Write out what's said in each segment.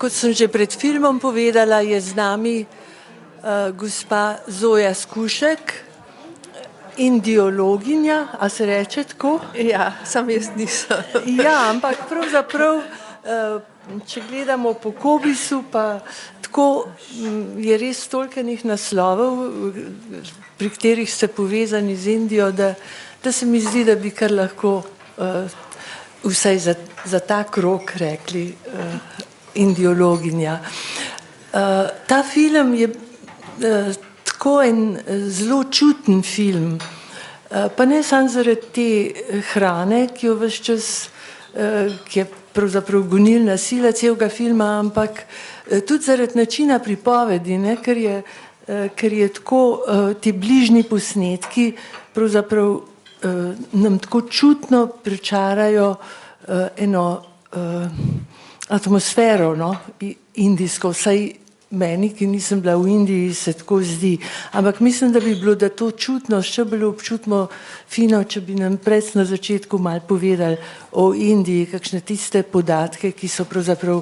Kot sem že pred filmom povedala, je z nami gospa Zoja Skušek, indiologinja, a se reče tako? Ja, sam jaz nisem. Ja, ampak pravzaprav, če gledamo po Cobisu, pa tako je res toliko naslovov, pri katerih ste povezani z Indijo, da se mi zdi, da bi kar lahko vsaj za ta krog rekli indiologinja. Ta film je tako en zelo čuten film, pa ne samo zaradi te hrane, ki jo ves čas, ki je pravzaprav gonilna sila celega filma, ampak tudi zaradi načina pripovedi, ne, ker je tako, ti bližnji posnetki pravzaprav nam tako čutno pričarajo eno atmosfero, no, indijsko, vsaj meni, ki nisem bila v Indiji, se tako zdi. Ampak mislim, da bi bilo, da to čutnost še bolj občutimo fino, če bi nam pred na začetku malo povedali o Indiji, kakšne tiste podatke, ki so pravzaprav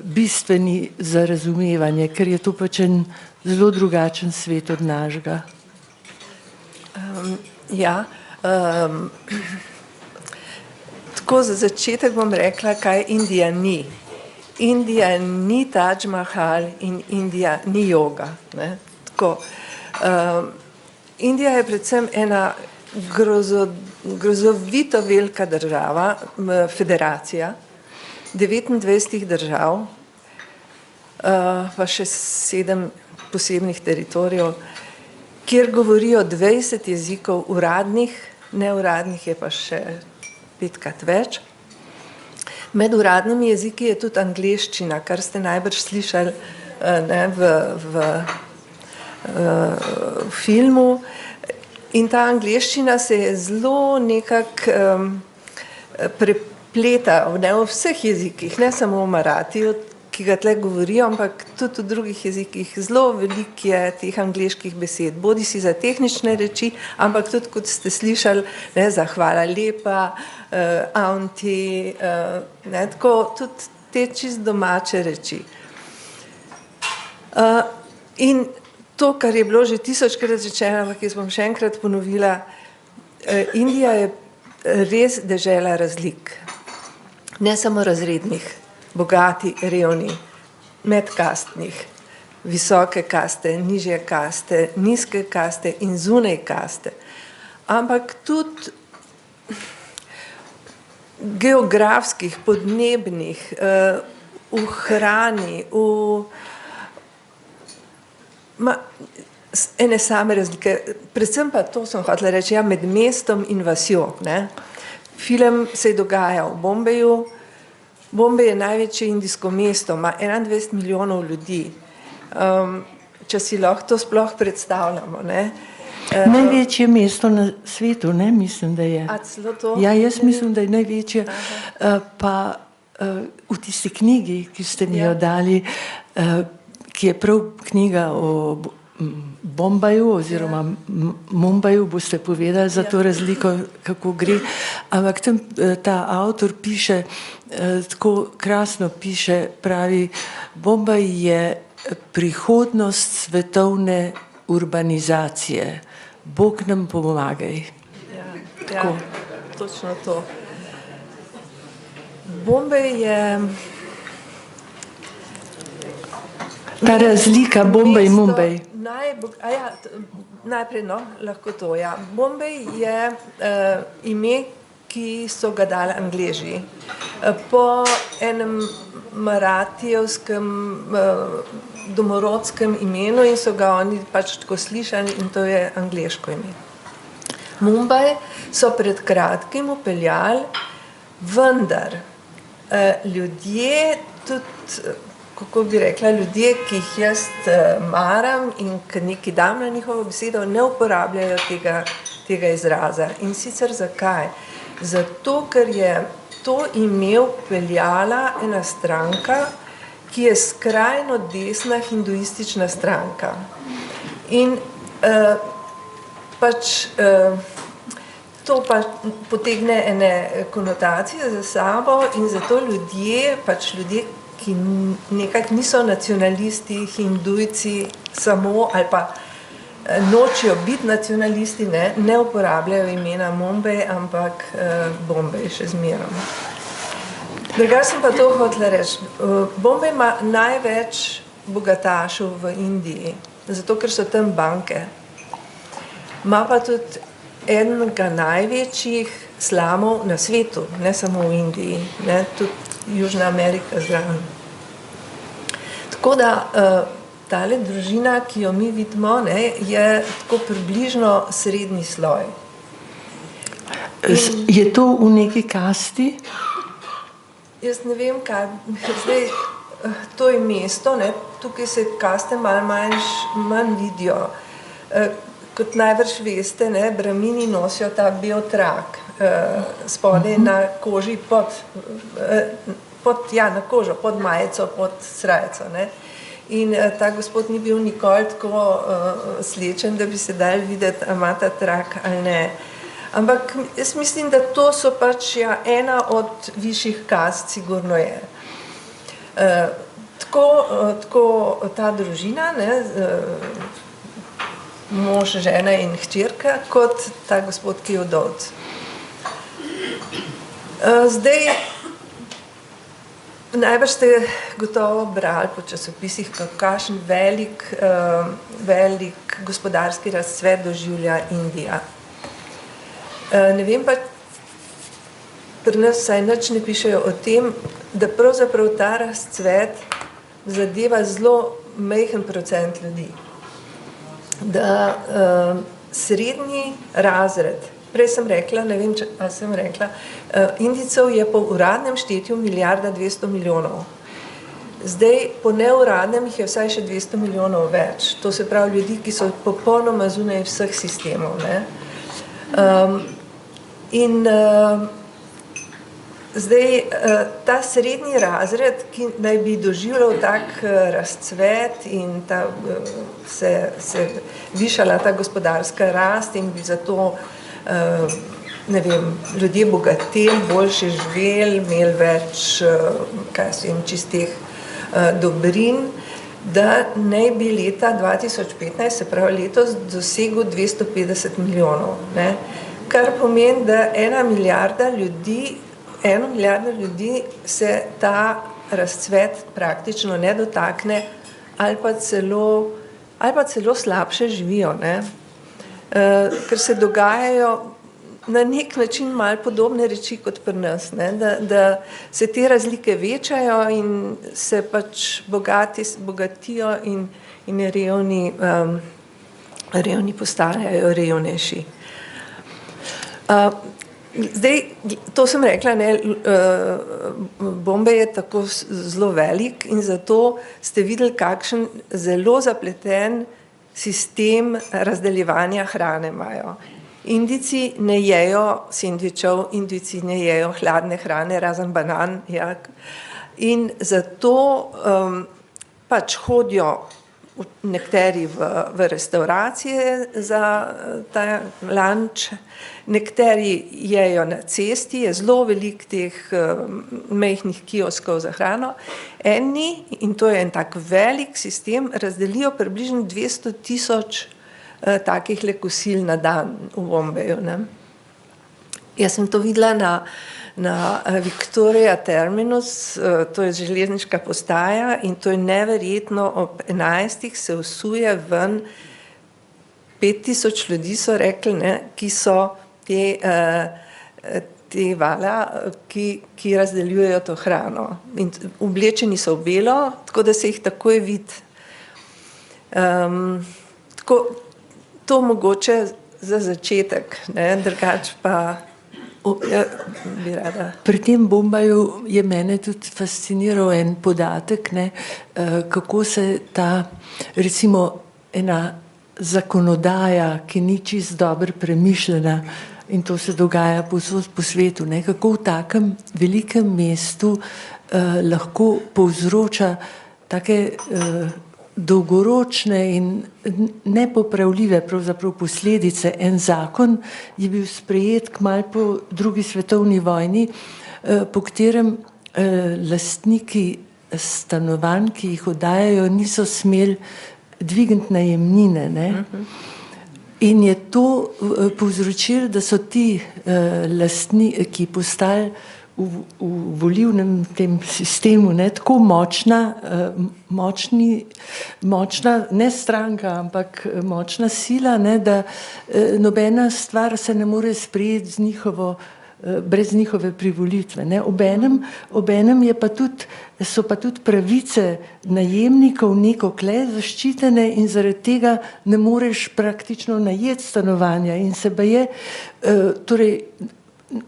bistveni za razumevanje, ker je to pač en zelo drugačen svet od našega. Tako za začetek bom rekla, kaj Indija ni. Indija ni Taj Mahal in Indija ni joga. Ne? Tako, Indija je predvsem ena grozovito velika država, federacija, 29 držav, pa še 7 posebnih teritorijev, kjer govorijo 20 jezikov uradnih, neuradnih je pa še 5-krat več. Med uradnimi jeziki je tudi angleščina, kar ste najbrž slišali v filmu. In ta angleščina se je zelo nekako prepleta v vseh jezikih, ne samo v maratiju, ki ga tle govorijo, ampak tudi v drugih jezikih. Zelo veliko je teh angleških besed, bodi si za tehnične reči, ampak tudi, kot ste slišali, ne, za hvala lepa, aunty, ne, tako tudi te čist domače reči. In to, kar je bilo že 1000-krat rečeno, ampak jaz bom še enkrat ponovila, Indija je res dežela razlik. Ne samo razrednih, bogati, revni, medkastnih, visoke kaste, nižje kaste, nizke kaste in zunaj kaste. Ampak tudi geografskih, podnebnih, v hrani, ene same razlike. Predvsem pa to sem hotela reči, med mestom in vasjo. Ne? Film se je dogajal v Bombeju. Bombej je največje indijsko mesto, ima 21 milijonov ljudi. Če si lahko to sploh predstavljamo. Ne? Največje mesto na svetu, ne, mislim, da je. A celo to? Ja, jaz mislim, da je največje. Pa v tisti knjigi, ki ste mi jo dali, ki je prav knjiga o Bombaju oziroma Mumbaju, boste povedali za to razliko, kako gre. Ampak tam ta avtor piše, tako krasno piše, pravi, Bombaj je prihodnost svetovne urbanizacije. Bog nam pomagaj. Ja, točno to. Bombaj je... Ta razlika Bombaj in Mumbaj. Najprej, no, lahko to, ja. Bombaj je ime, ki so ga dali Angleži. Po enem maratijevskem domorodskem imenu in so ga oni pač tako slišali in to je angleško ime. Mumbai so pred kratkim upeljali, vendar ljudje tudi, kako bi rekla, ljudje, ki jih jaz maram in ki neki dam na njihovo besedo, ne uporabljajo tega izraza. In sicer zakaj? Zato, ker je to ime vpeljala ena stranka, ki je skrajno desna hinduistična stranka. In pač to pa potegne ene konotacije za sabo in zato ljudje, ki nekako niso nacionalisti, hindujci samo ali pa nočijo biti nacionalisti, ne uporabljajo imena Mumbaj, ampak Bombaj še zmerom. Drugače sem pa to hotela reči. Bombaj ima največ bogatašev v Indiji, zato ker so tam banke. Ima pa tudi enega največjih slamov na svetu, ne samo v Indiji, tudi Južna Amerika zraven. Tako da tale družina, ki jo mi vidimo, je tako približno srednji sloj. Je to v neki kasti? Jaz ne vem, kaj, zdaj, to je mesto, tukaj se kaste malo manj vidijo. Kot najbrž veste, bramini nosijo ta bel trak, spodaj na koži na kožo, pod majico, pod srajco. In ta gospod ni bil nikoli tako slečen, da bi se dal videti, a ima ta trak ali ne. Ampak jaz mislim, da to so pač ena od višjih kast, sigurno je. Tako ta družina, mož, žena in hčerka, kot ta gospod, ki je vdovec. Zdaj, najbrž ste gotovo brali po časopisih, kakšen velik gospodarski razcvet doživlja Indija. Ne vem pa, pri nas vsaj nič ne pišejo o tem, da pravzaprav ta razcvet zadeva zelo majhen procent ljudi. Da srednji razred, prej sem rekla, ne vem, ali sem rekla, Indijcev je po uradnem štetju 1,2 milijarde. Zdaj, po neuradnem jih je vsaj še 200 milijonov več. To se pravi ljudi, ki so popolnoma zunaj vseh sistemov. Zdaj, ta srednji razred, ki naj bi doživljal tak razcvet in se višala ta gospodarska rast in bi zato, ne vem, ljudje bogateli, boljše živeli, imeli več, čistih dobrin, da naj bi leta 2015, se pravi letos, dosegel 250 milijonov. Kar pomeni, da 1 milijarda ljudi se ta razcvet praktično ne dotakne ali pa celo slabše živijo. Ker se dogajajo na nek način malo podobne reči kot pri nas, da se te razlike večajo in se pač bogatijo in revni postajajo revnejši. Zdaj, to sem rekla, Bombaj je tako zelo velik in zato ste videli, kakšen zelo zapleten sistem razdeljevanja hrane imajo. Indijci ne jejo sendvičev, Indijci ne jejo hladne hrane, razen banan. In zato pač hodijo nekateri v restauracije za ta lunch, nekateri jejo na cesti, je zelo veliko teh majhnih kioskov za hrano. Eni, in to je en tak velik sistem, razdelijo približno 200,000 takih kosil na dan v Bombaju. Jaz sem to videla na Victoria Terminus, to je železniška postaja in to je neverjetno, ob 11. se usuje ven 5,000 ljudi, so rekli, ki so te vala, ki razdeljujejo to hrano. In oblečeni so v belo, tako da se jih takoj vidi. To mogoče za začetek, drugače pa bi rada. Pri tem Bombaju je mene tudi fasciniral en podatek, kako se ta, recimo, ena zakonodaja, ki ni čisto dobro premišljena, in to se dogaja povsod po svetu, kako v takem velikem mestu lahko povzroča take dolgoročne in nepopravljive pravzaprav posledice. En zakon je bil sprejet kmalu po drugi svetovni vojni, po katerem lastniki stanovanj, ki jih oddajajo, niso smeli dvigniti najemnine, ne. In je to povzročilo, da so ti lastniki postali v volilnem tem sistemu, ne, tako močna, ne stranka, ampak močna sila, ne, da nobena stvar se ne more sprejeti brez njihove privolitve, ne. Obenem je pa tudi, so pa tudi pravice najemnikov nekokle zaščitene in zaradi tega ne moreš praktično najeti stanovanja in se baje, torej,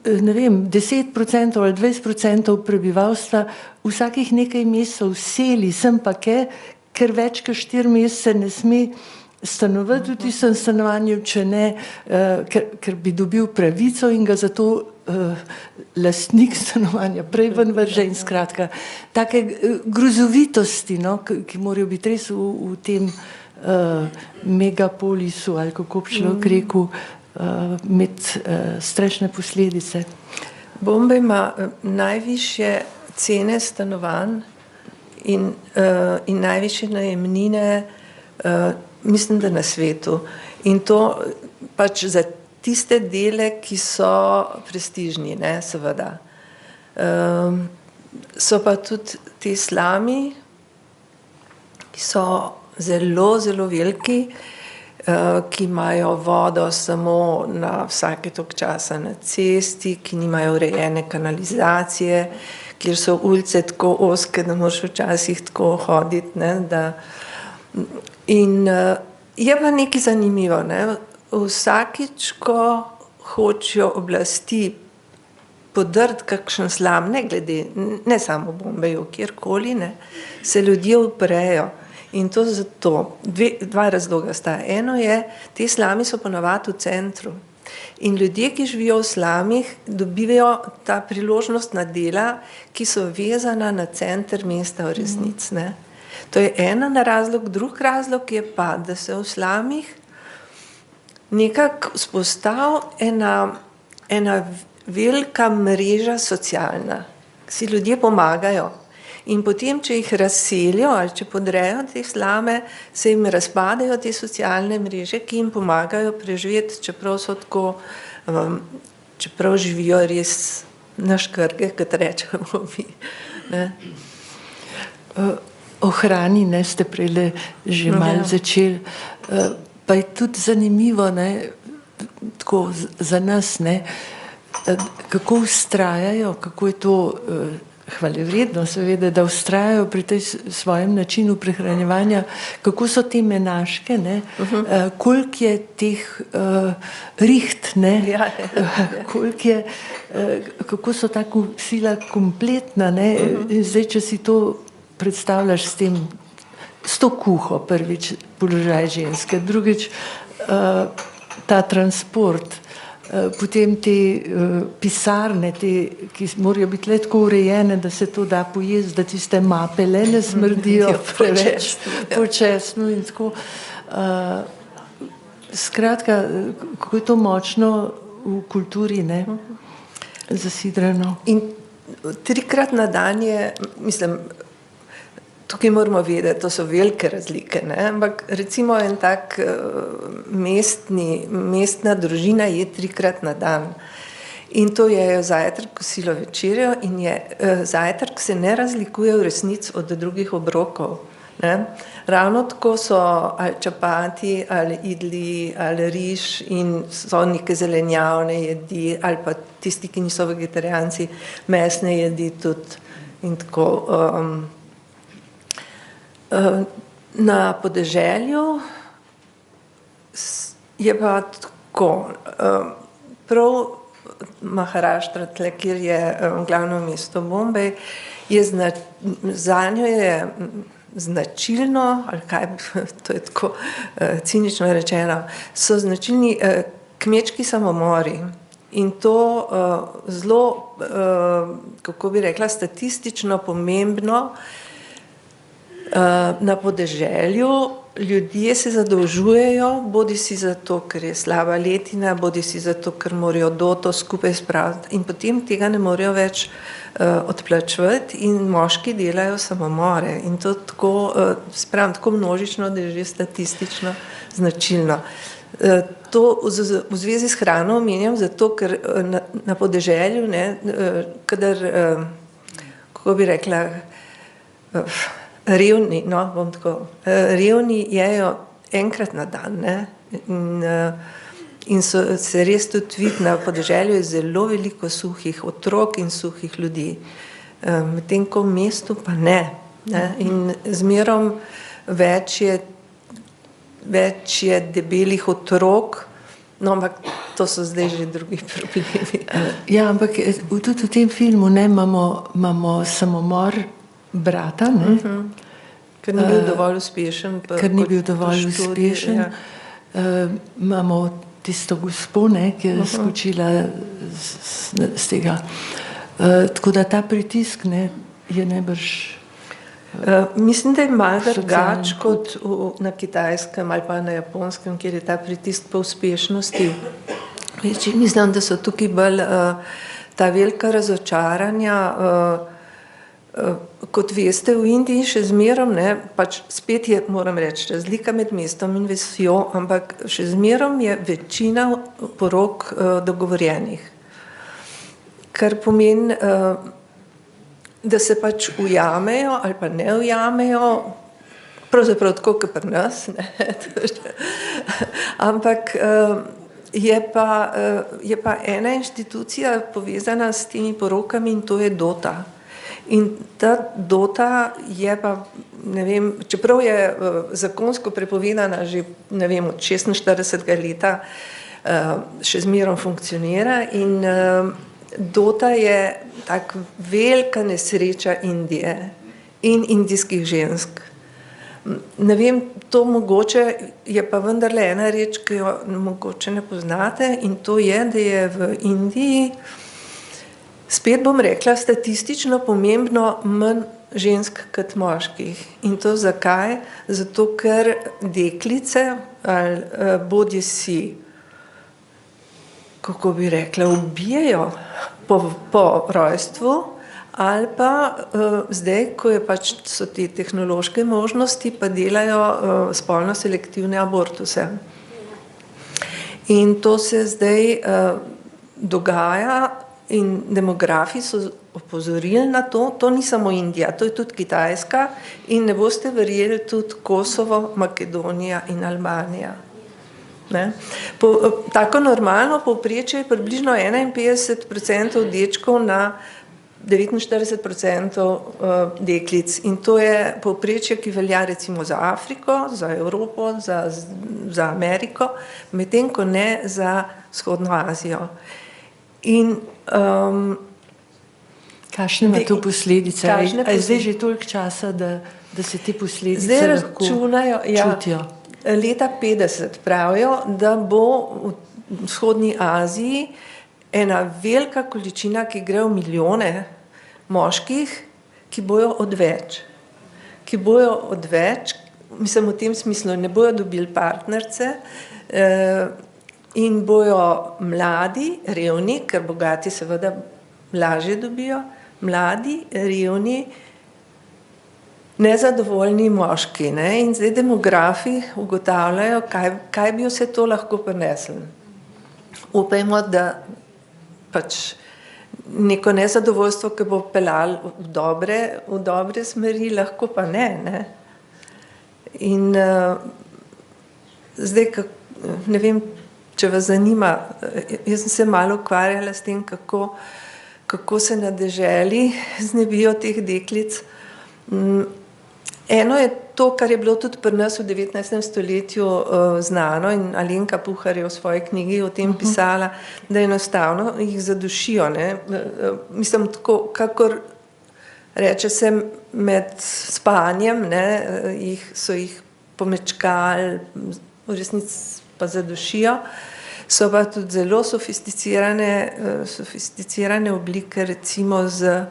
ne vem, 10% ali 20% prebivalstva vsakih nekaj mesecev seli sem pa ker več kot 4 mesece ne sme stanovati v tistem stanovanju, če ne, ker bi dobil pravico in ga zato lastnik stanovanja prej ven vrže in skratka, take grozovitosti, no, ki morajo biti res v tem megapolisu, ali kako bi človek rekel, imeti strašne posledice. Bombaj ima najvišje cene stanovanj in najvišje najemnine, mislim, da na svetu. In to pač za tiste dele, ki so prestižni, ne, seveda. So pa tudi ti slami, ki so zelo, zelo veliki, ki imajo vodo samo na vsake toliko časa na cesti, ki nimajo urejene kanalizacije, kjer so ulice tako ozke, da moraš včasih tako hoditi, ne, in je pa nekaj zanimivo, ne, vsakič, ko hočejo oblasti podrti kakšen slam, ne samo v Bombaju, kjerkoli, ne, se ljudje uprejo. In to zato, dva razloga sta. Eno je, te slami so ponavadi v centru. In ljudje, ki živijo v slamih, dobivajo ta priložnostna dela, ki so vezana na center mesta v resnici, ne. To je ena razlog, drug razlog je pa, da se v slamih nekako vzpostavi ena velika mreža socialna, si ljudje pomagajo. In potem, če jih razselijo ali če podrejo te slame, se jim razpadajo te socialne mreže, ki jim pomagajo preživeti, čeprav so tako, čeprav živijo res na škrge, kot rečemo mi, ne. O hrani, ne, ste prejle že malo začeli, pa je tudi zanimivo, ne, tako za nas, ne, kako vztrajajo, kako je to hvalevredno, seveda, da vztrajajo pri tej svojem načinu prehranjevanja, kako so te menaške, ne, koliko je teh riht, ne, koliko je, kako so ta sila kompletna, ne, in zdaj, če si to predstavljaš s to kuho, prvič položaj ženske, drugič ta transport, potem te pisarne, ki morajo biti le tako urejene, da se to da pojesti, da tiste mape le ne smrdijo preveč počasno in tako. Skratka, kako je to močno v kulturi, ne, zasidrano. In 3-krat na dan je, mislim, tukaj moramo vedeti, to so velike razlike, ne? Ampak recimo en tak mestna družina je 3-krat na dan. In to je zajtrk, kosilo, večerjo in zajtrk se ne razlikuje v resnici od drugih obrokov, ne? Ravno tako so ali čapati, ali idli, ali riž in so neke zelenjavne jedi, ali pa tisti, ki niso vegetarijanci, mesne jedi tudi in tako. Na podeželju je pa tako, prav Maharaštra, tle, kjer je glavno mesto Bombaj, zanjo je značilno, ali kaj, to je tako cinično rečeno, so značilni kmečki samomori. In to zelo, kako bi rekla, statistično pomembno na podeželju ljudje se zadolžujejo, bodi si zato, ker je slaba letina, bodi si zato, ker morajo doto skupaj spraviti in potem tega ne morejo več odplačevati in moški delajo samomore in to tako, spravim, tako množično, da je že statistično značilno. To v zvezi s hrano omenjam zato, ker na podeželju, ne, kadar, kako bi rekla, revni, no, bom tako, revni jejo enkrat na dan, ne, in se res tudi vidi, na podeželju je zelo veliko suhih otrok in suhih ljudi, medtem ko v mestu pa ne, in zmerom več je debelih otrok, no, ampak to so zdaj že drugi problemi. Ja, ampak tudi v tem filmu, ne, imamo samomor brata, ne? Ker ni bil dovolj uspešen. Ker ni bil dovolj uspešen. Imamo tisto gospo, ne, ki je skočila z tega. Tako da ta pritisk, ne, je najbrž... Mislim, da je malo drugač kot na Kitajskem ali pa na Japonskem, kjer je ta pritisk po uspešnosti. Mislim, da so tukaj bolj ta velika razočaranja. Kot veste, v Indiji še zmerom, ne, pač spet je, moram reči, razlika med mestom in vasjo, ampak še zmerom je večina porok dogovorjenih. Kar pomeni, da se pač ujamejo ali pa ne ujamejo, pravzaprav tako kot pri nas, ne, ampak je pa ena inštitucija povezana s temi porokami in to je DOTA. In ta DOTA je pa, ne vem, čeprav je zakonsko prepovedana že, ne vem, od 46. leta, še zmerom funkcionira in DOTA je tak velika nesreča Indije in indijskih žensk. Ne vem, to mogoče je pa vendarle ena reč, ki jo mogoče ne poznate in to je, da je v Indiji spet bom rekla, statistično pomembno manj žensk kot moških. In to zakaj? Zato, ker deklice ali bodi si, kako bi rekla, ubijajo po rojstvu ali pa zdaj, ko je pač so te tehnološke možnosti, pa delajo spolno selektivne abortuse. In to se zdaj dogaja. In demografi so opozorili na to, to ni samo Indija, to je tudi Kitajska in ne boste verjeli tudi Kosovo, Makedonija in Albanija. Ne? Tako normalno povprečje je približno 51% dečkov na 49% deklic in to je povprečje, ki velja recimo za Afriko, za Evropo, za Ameriko, medtem ko ne za Vzhodno Azijo. In kakšne ima to posledice? Je zdaj že toliko časa, da se te posledice lahko čutijo? Leta 50 pravijo, da bo v Vzhodni Aziji ena velika količina, ki gre v milijone moških, ki bojo odveč. Ki bojo odveč, mislim v tem smislu, ne bojo dobili partnerce, in bojo mladi, revni, ker bogati seveda lažje dobijo, mladi, revni, nezadovoljni moški. Ne? In zdaj demografi ugotavljajo, kaj bi vse to lahko prinesli. Upajmo, da pač neko nezadovoljstvo, ki bo peljalo v dobre smeri, lahko pa ne. In zdaj, ne vem, če vas zanima, jaz sem se malo ukvarjala s tem, kako se na deželi znebijo teh deklic. Eno je to, kar je bilo tudi pri nas v 19. stoletju znano in Alenka Puhar je v svoji knjigi o tem pisala, da enostavno jih zadušijo. Ne? Mislim, tako, kakor reče se med spanjem, ne, so jih pomečkali, v resnici pa zadušijo, so pa tudi zelo sofisticirane oblike, recimo z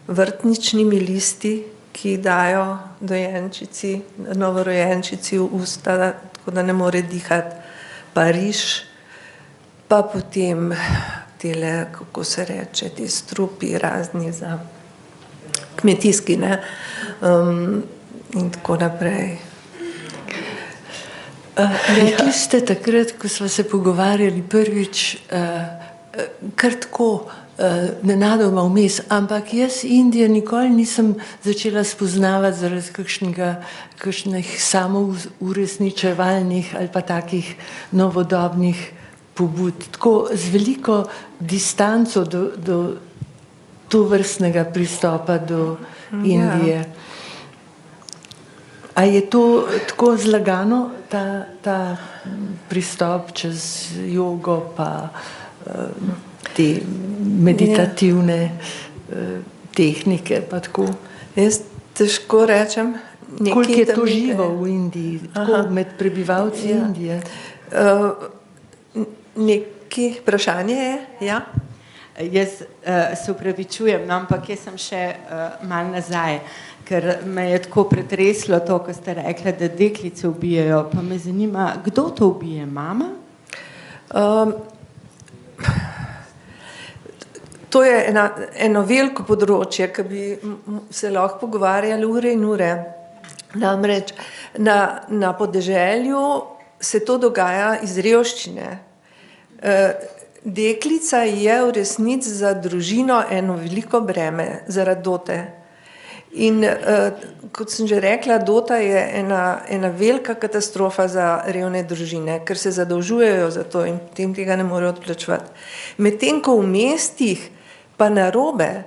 vrtničnimi listi, ki dajo dojenčici, novorojenčici v usta, tako da ne more dihati, pa riž, pa potem tele, kako se reče, ti strupi razni za kmetijski, ne, in tako naprej. Rekli ste takrat, ko smo se pogovarjali prvič, kar tako nenadoma vmes, ampak jaz Indije nikoli nisem začela spoznavati zaradi kakšnih samouresničevalnih ali pa takih novodobnih pobud. Tako z veliko distanco do tovrstnega pristopa do Indije. A je to tako zlagano, ta pristop čez jogo pa te meditativne tehnike pa tako? Jaz težko rečem. Koliko je to živo v Indiji, tako med prebivalci Indije? Nekaj vprašanje je, ja? Jaz se upravičujem, no, ampak jaz sem še malo nazaj, ker me je tako pretreslo to, ko ste rekli, da deklice ubijajo, pa me zanima, kdo to ubije, mama? To je eno veliko področje, ki bi se lahko pogovarjali ure in ure. Namreč na podeželju se to dogaja iz revščine. Deklica je v resnici za družino eno veliko breme zaradi dote. In kot sem že rekla, dota je ena velika katastrofa za revne družine, ker se zadolžujejo za to in potem tega ne morejo odplačevati. Medtem ko v mestih pa narobe,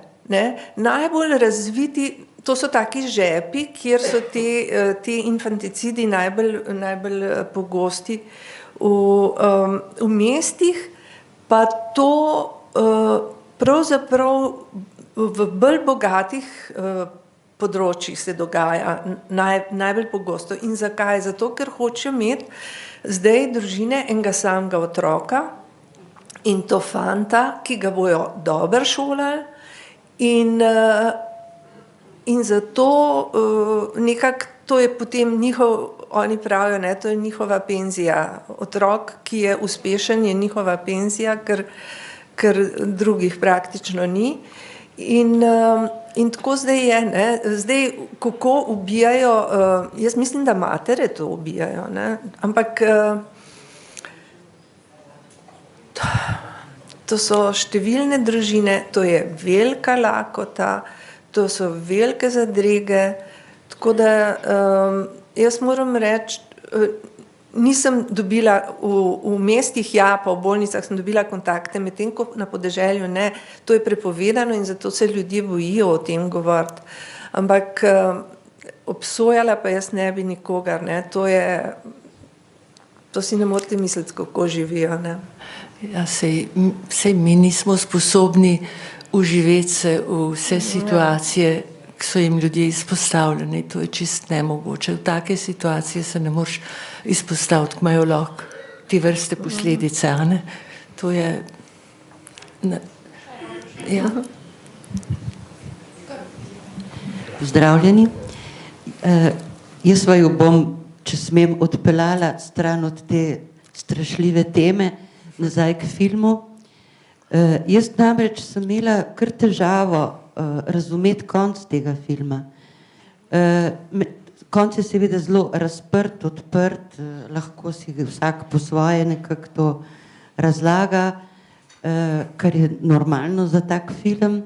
najbolj razviti, to so taki žepi, kjer so te infanticidi najbolj pogosti. V mestih pa to pravzaprav v bolj bogatih področjih se dogaja najbolj pogosto. In zakaj? Zato, ker hočejo imeti zdaj družine enega samega otroka in to fanta, ki ga bojo dobro šolali in zato nekako to je potem oni pravijo, to je njihova penzija. Otrok, ki je uspešen, je njihova penzija, ker drugih praktično ni. In tako zdaj je, zdaj kako ubijajo, jaz mislim, da matere to ubijajo, ampak to so številne družine, to je velika lakota, to so velike zadrege, tako da jaz moram reči, nisem dobila v mestih, pa v bolnicah sem dobila kontakte, medtem ko na podeželju ne, to je prepovedano in zato se ljudje bojijo o tem govoriti. Ampak obsojala pa jaz ne bi nikogar, to si ne morete misliti, kako živijo. Ja, sej mi nismo sposobni uživeti se v vse situacije, ki so jim ljudje izpostavljeni, to je čist nemogoče. V take situacije se ne moreš izpostaviti, ko imajo lahko te vrste posledice, to je... Ja. Pozdravljeni. Jaz vaju bom, če smem, odpeljala stran od te strašljive teme nazaj k filmu. Jaz namreč sem imela kar težavo razumeti konc tega filma. Konc je seveda zelo razprt, odprt, lahko si vsak po svoje nekako to razlaga, kar je normalno za tak film.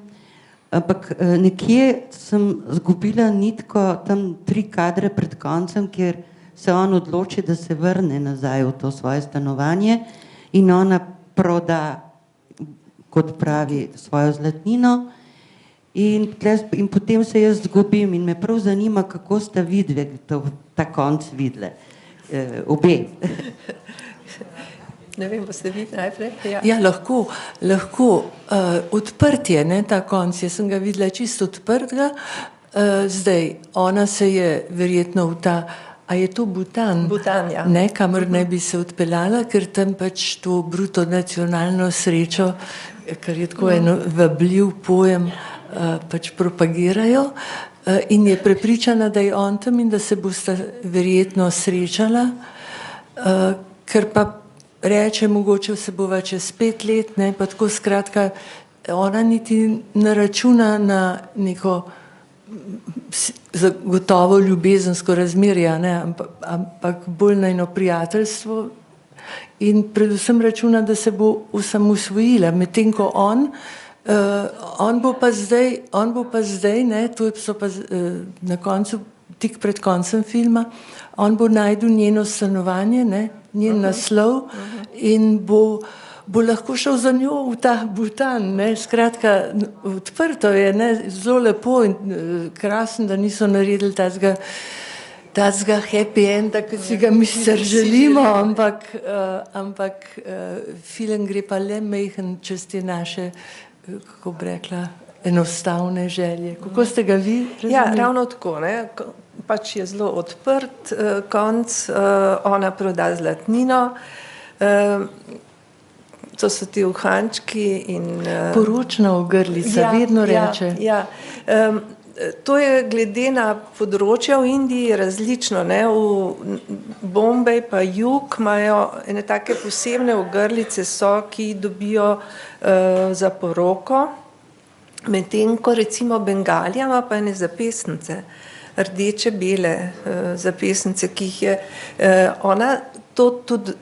Ampak nekje sem zgubila nitko tam 3 kadre pred koncem, kjer se on odloči, da se vrne nazaj v to svoje stanovanje in ona proda, kot pravi, svojo zlatnino. In potem se jaz zgubim in me prav zanima, kako sta vidve ta konc videle. Obe. Ne vem, boste vi najprej? Ja, lahko. Odprt je, ta konc. Jaz sem ga videla čisto odprtega. Zdaj, ona se je verjetno v ta, a je to Butan? Butan, ja. Kamor ne bi se odpeljala, ker tam pač to bruto nacionalno srečo, kar je tako en vabljiv pojem, pač propagirajo, in je prepričana, da je on tam in da se bosta verjetno srečala, ker pa reče, mogoče se bova čez 5 let, ne, pa tako skratka, ona niti ne računa na neko zagotovo ljubezensko razmerje, ne, ampak bolj na eno prijateljstvo in predvsem računa, da se bo osamosvojila, medtem ko on bo pa zdaj, ne, to so pa na koncu, tik pred koncem filma, on bo našel njeno stanovanje, ne, njen naslov in bo lahko šel za njo v ta Butan, ne, skratka, odprto je, ne, zelo lepo in krasen, da niso naredili tazga happy enda, kot si ga mi sicer želimo, ampak film gre pa le majhen čez te naše, kako bi rekla, enostavne želje. Kako ste ga vi razumeli? Ja, ravno tako, ne, pač je zelo odprt konc, ona proda zlatnino, to so ti uhančki in... Poročna ogrlica, vedno reče. Ja. To je glede na področja v Indiji različno, ne, v Bombaj pa jug imajo ene take posebne ogrlice so, ki dobijo za poroko, medtem ko recimo Bengalija ima pa ene zapestnice, rdeče, bele zapestnice, ki jih je ona to tudi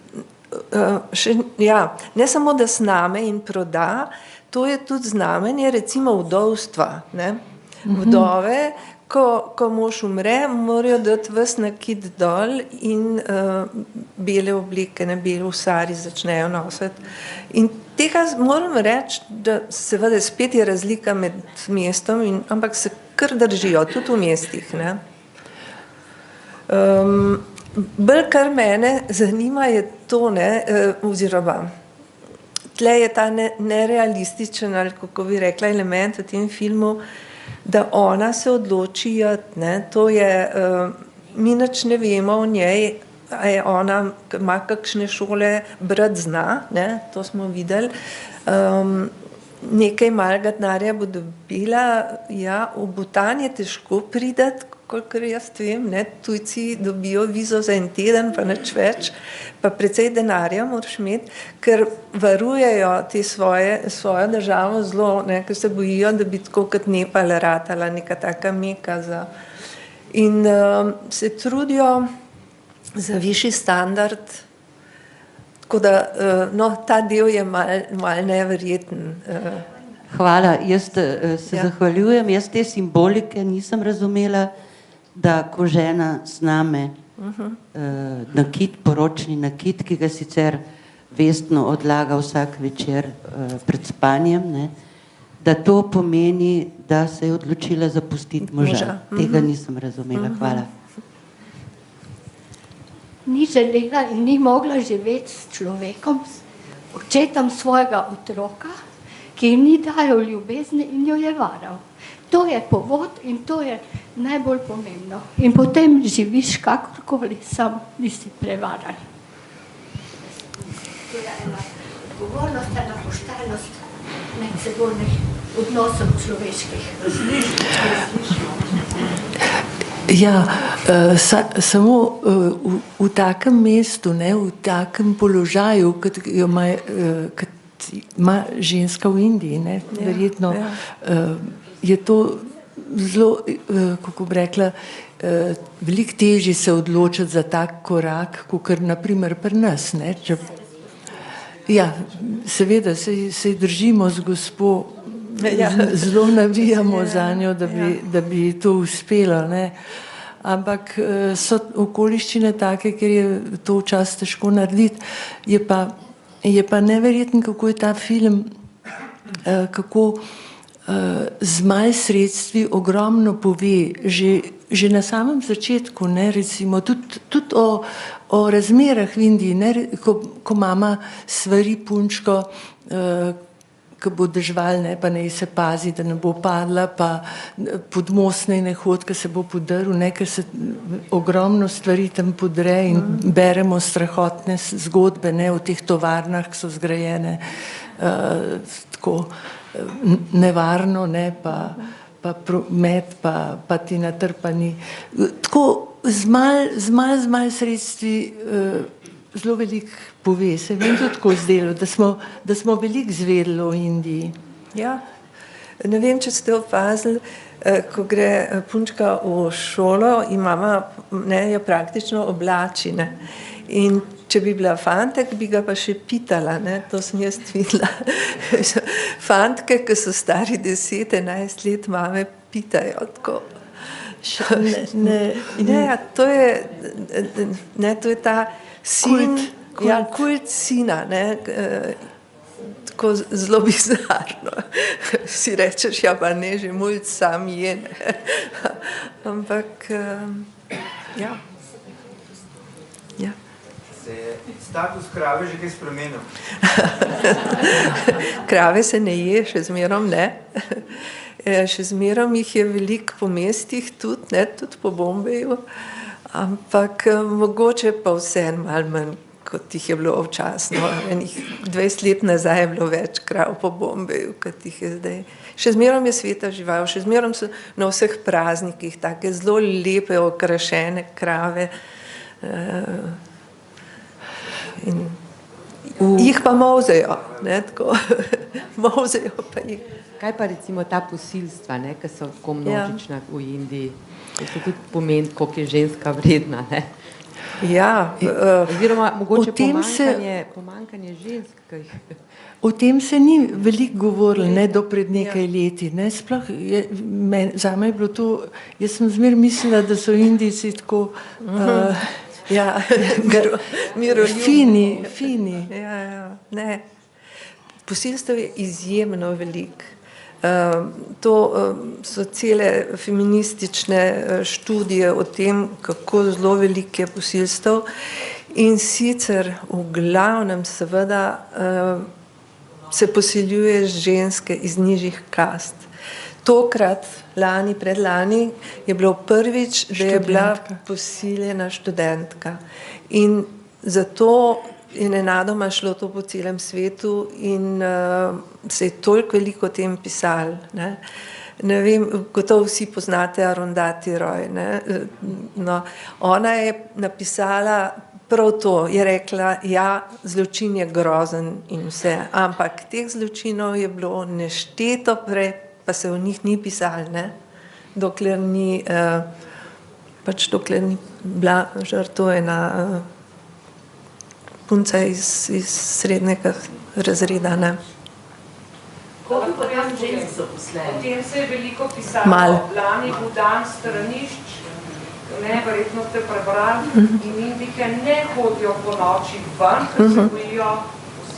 ne samo da sname in proda, to je tudi znamenje recimo vdovstva, ne. Vdove, ko mož umre, morajo dati ves nakit dol in bele obleke, ne, bele v sari začnejo nositi. In tega moram reči, da seveda spet je razlika med mestom, ampak se kar držijo, tudi v mestih, ne. Bolj kar mene zanima je to, ne, oziroma tle je ta nerealističen, ali kako bi rekla, element v tem filmu, da ona se odloči, ne, to je, mi nič ne vemo o njej, a je ona, ima kakšne šole, brati zna, ne, to smo videli, nekaj malega denarja bo dobila, ja, v Butan je težko priti, kolikor jaz vem, ne, tujci dobijo vizo za en teden, pa nič več, pa precej denarja moraš imeti, ker varujejo te svojo državo zelo, ne, ker se bojijo, da bi tako kot Nepal ratala neka taka meka za... In se trudijo za višji standard, tako da, no, ta del je mal neverjeten. Hvala, jaz se zahvaljujem, jaz te simbolike nisem razumela, da ko žena sname nakit, poročni nakit, ki ga sicer vestno odlaga vsak večer pred spanjem, ne, da to pomeni, da se je odločila zapustiti moža. Tega nisem razumela. Hvala. Ni želela in ni mogla živeti s človekom, očetom svojega otroka, ki jim ni dajal ljubezni in jo je varal. To je povod in to je najbolj pomembno. In potem živiš kakorkoli, sam nisi prevaran. To je ena odgovornost, ena poštenost medsebojnih odnosov človeških. Ja, samo v takem mestu, ne, v takem položaju, kot ima ženska v Indiji, ne, verjetno je to zelo, kako bi rekla, veliko težje se odločiti za tak korak, kakor naprimer pri nas, ne. Ja, seveda se držimo z gospo, zelo navijamo za njo, da bi to uspelo, ne. Ampak so okoliščine take, ker je to včasih težko narediti. Je pa neverjeten, kako je ta film, kako z malo sredstvi ogromno pove, že na samem začetku, ne, recimo, tudi o razmerah v Indiji, ne, ko mama svari punčko, ko bo dežval, ne, pa naj se pazi, da ne bo padla, pa pod most naj ne hodi, ko se bo podrl, ne, ker se ogromno stvari tam podre in beremo strahotne zgodbe, ne, o teh tovarnah, ki so zgrajene tako nevarno, ne, pa promet, pa ti natrpani. Tako z malo sredstvi zelo veliko pove. Se vem tudi tako zdelo, da smo veliko izvedeli o Indiji. Ja, ne vem, če ste opazili, ko gre punčka v šolo, jo praktično oblači, ne. In če bi bila fantek, bi ga pa še pitala, ne, to sem jaz videla. Fantke, ki so stari 10-11 let, mame pitajo tako. To je ta sin, kult sina, ne, tako zelo bizarno. Si rečeš, ja pa ne, že mulj sam je, ne. Ampak, ja. Se je status krave že kaj spremenil? Krave se ne je, še zmerom ne. Še zmerom jih je veliko po mestih tudi, ne, tudi po Bombeju, ampak mogoče pa vseeno malo manj, kot jih je bilo občasno. 20 let nazaj je bilo več krav po Bombeju, kot jih je zdaj. Še zmerom je sveta žival, še zmerom so na vseh praznikih take zelo lepe, okrašene krave. In jih pa molzejo, ne, tako, molzejo pa jih. Kaj pa recimo ta posilstva, ne, ki so tako množična v Indiji? To tudi pomeni, koliko je ženska vredna, ne? Ja. Oziroma, mogoče pomankanje žensk, ki jih... O tem se ni veliko govorilo, ne, do pred nekaj leti, ne, sploh zame je bilo to, jaz sem zmer mislila, da so Indijci tako... Ja, fini. Ja, ne. Posilstev je izjemno veliko. To so cele feministične študije o tem, kako zelo veliko je posilstev. In sicer v glavnem seveda se posiljuje ženske iz nižjih kast. Tokrat, lani, predlani, je bilo prvič, da je bila posiljena študentka. In zato je nenadoma šlo to po celem svetu in se je toliko veliko o tem pisalo. Ne vem, gotovo vsi poznate Arundhati Roy. No, ona je napisala prav to, je rekla, ja, zločin je grozen in vse, ampak teh zločinov je bilo nešteto prej, pa se o njih ni pisalo, ne? Dokler ni bila žrtvena punca iz srednjega razreda, ne? O tem se je veliko pisalo. Lani bo dan stranišč, ne, verjetno ste prebrali, in Indike ne hodijo po noči ven, ker se bojijo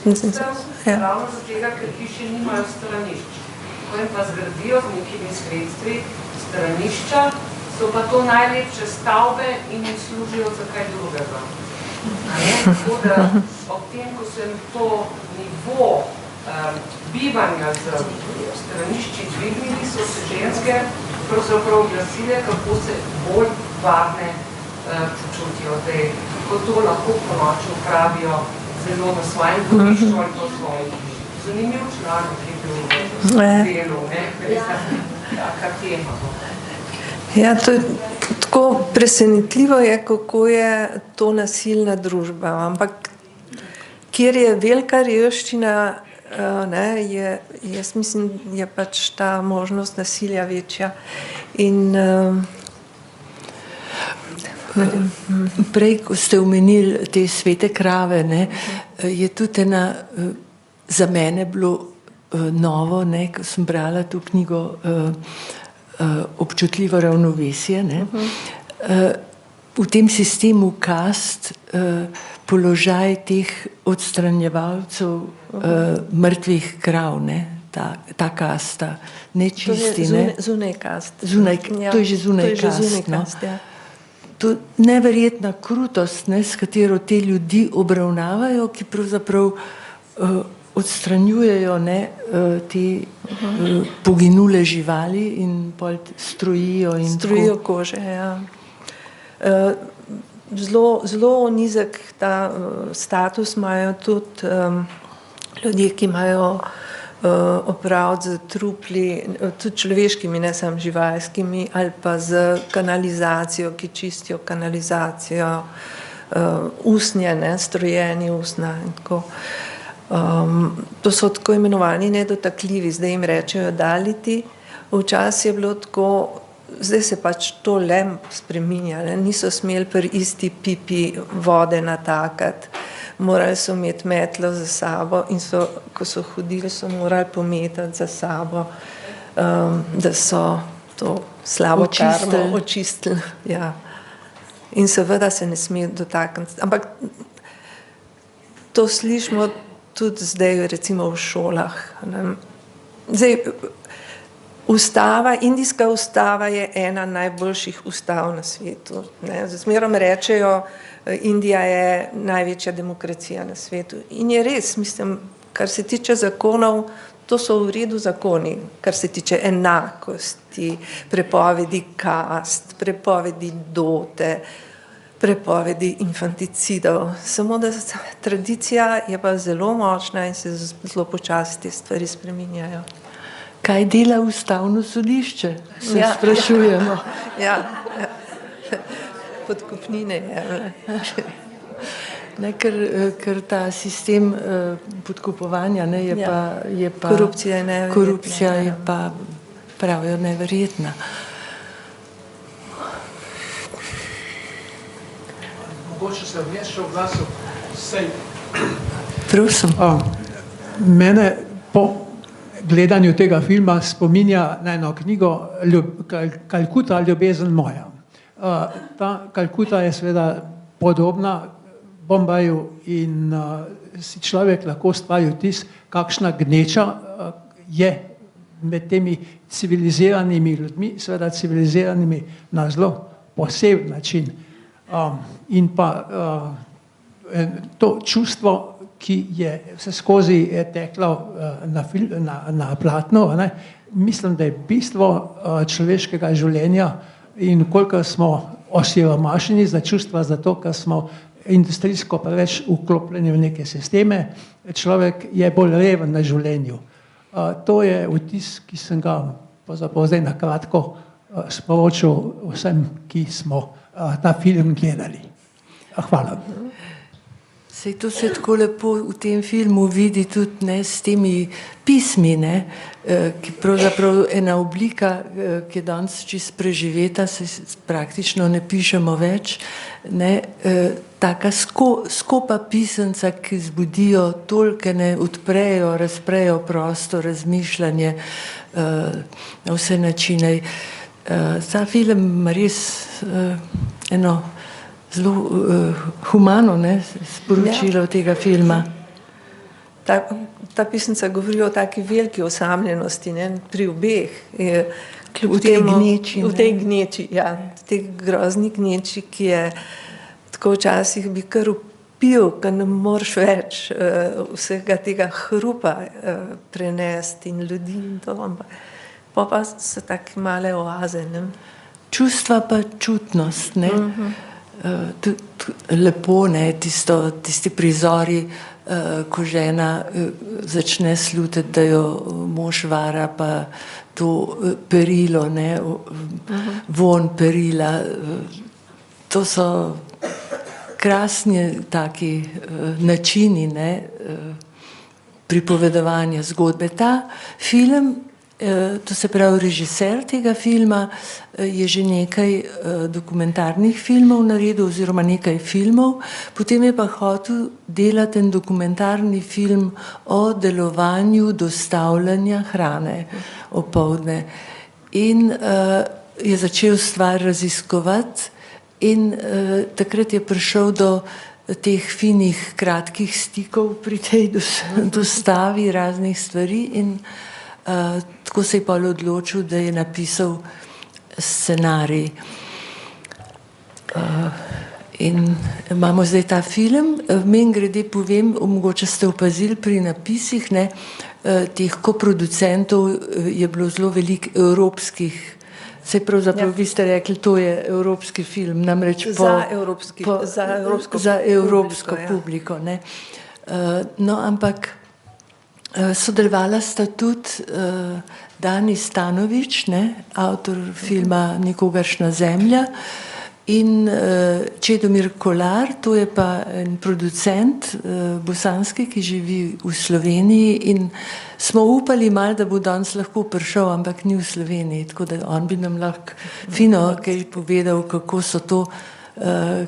posilstev, ravno zato tega, ker hiše nimajo stranišč. Ko jim pa zgradijo z nekimi sredstvi stranišča, so pa to najlepše stavbe in jim služijo za kaj drugega. Tako da ob tem, ko se to nivo bivanja z stranišči dvignili, so se ženske pravzaprav glasile, kako se bolj varne počutijo, ko to lahko po noči opravijo zelo na svojem dvorišču ali pa svojem hiši. Zanimiv članek je bil v delu, taka tema. Ja, to je tako presenetljivo je, kako je to nasilna družba, ampak kjer je velika revščina, jaz mislim, je pač ta možnost nasilja večja. In prej, ko ste omenili te svete krave, ne, je tudi ena, za mene bilo novo, ne, ko sem brala to knjigo Občutljivo ravnovesje, ne. V tem sistemu kast položaj teh odstranjevalcev mrtvih krav, ne, ta kasta, nečisti, ne. Zunaj kast. To je že zunaj kast, no. To neverjetna krutost, ne, s katero te ljudi obravnavajo, ki pravzaprav odstranjujejo, ne, te poginule živali in pol strojijo in strojijo kože, ja. Zelo nizek ta status imajo tudi ljudje, ki imajo opraviti z trupli, tudi človeškimi, ne samo živalskimi, ali pa z kanalizacijo, ki čistijo kanalizacijo, usnje, ne, strojeni usna in tako. To so tako imenovani nedotakljivi, zdaj jim rečejo daliti. Včasih je bilo tako, zdaj se pač to le spreminja, ne? Niso smeli pri isti pipi vode natakati, morali so imeti metlo za sabo in so, ko so hodili, so morali pometati za sabo, da so to slabo karmo očistili. Ja. In seveda se ne sme dotakniti. Ampak to slišimo tudi zdaj recimo v šolah. Ne? Zdaj, indijska ustava je ena najboljših ustav na svetu. Zmerom rečejo, Indija je največja demokracija na svetu. In je res, mislim, kar se tiče zakonov, to so v redu zakoni, kar se tiče enakosti, prepovedi kast, prepovedi dote, prepovedi infanticidov. Samo da tradicija je pa zelo močna in se zelo počasi te stvari spreminjajo. Kaj dela ustavno sodišče, se sprašujemo. Ja. Podkupnine je. Ne, ker ta sistem podkupovanja, ne, je pa korupcija je neverjetna. Korupcija je pa, pravijo, neverjetna. Mogoče se vmes še oglasil. Prosim. Mene po gledanju tega filma spominja na eno knjigo Kalkuta, ljubezen moja. Ta Kalkuta je seveda podobna Bombaju in si človek lahko ustvari vtis, kakšna gneča je med temi civiliziranimi ljudmi, seveda civiliziranimi na zelo poseben način. In pa to čustvo, ki je vse skozi teklo na platno, ne? Mislim, da je bistvo človeškega življenja in koliko smo osiromašeni za čustva, zato ker smo industrijsko preveč vklopljeni v neke sisteme, človek je bolj reven na življenju. To je vtis, ki sem ga zdaj na kratko sporočil vsem, ki smo ta film gledali. Hvala. Sej to se tako lepo v tem filmu vidi tudi, ne, s temi pismi, ne, ki pravzaprav ena oblika, ki je danes čisto preživeta, se praktično ne pišemo več, ne, taka skopa pisemca, ki zbudijo toliko, ne, odprejo, razprejo prostor, razmišljanje na vse načine. Ta film ima res eno zelo humano, ne, sporočilo tega filma. Ta pisemca govori o taki veliki osamljenosti, ne, pri obeh. V tej gneči. V tej gneči, ja. V tej grozni gneči, ki je tako včasih bi kar upil, ker ne moreš več vsega tega hrupa prenesti in ljudi in to. Pa so take male oaze, ne. Čustva pa čutnost, ne. Lepo, ne, tisti prizori, ko žena začne slutiti, da jo mož vara, pa to perilo, ne, von perila, to so krasni taki načini, ne, pripovedovanja zgodbe. Ta film, to se pravi režiser tega filma, je že nekaj dokumentarnih filmov naredil oziroma nekaj filmov, potem je pa hotel delati en dokumentarni film o delovanju dostavljanja hrane opoldne. In je začel stvar raziskovati in takrat je prišel do teh finih kratkih stikov pri tej dostavi raznih stvari in tako se je pa odločil, da je napisal scenarij. In imamo zdaj ta film, mimogrede povem, mogoče ste opazili pri napisih, ne, teh koproducentov je bilo zelo veliko evropskih, saj pravzaprav vi ste rekli, to je evropski film, namreč za evropsko publiko, ne. No, ampak Sodelovala sta tudi Dani Stanović, avtor filma Nikogaršnja zemlja, in Čedomir Kolar, to je pa en producent bosanski, ki živi v Sloveniji, in smo upali malo, da bo danes lahko prišel, ampak ni v Sloveniji, tako da on bi nam lahko fino kaj povedal, kako so to,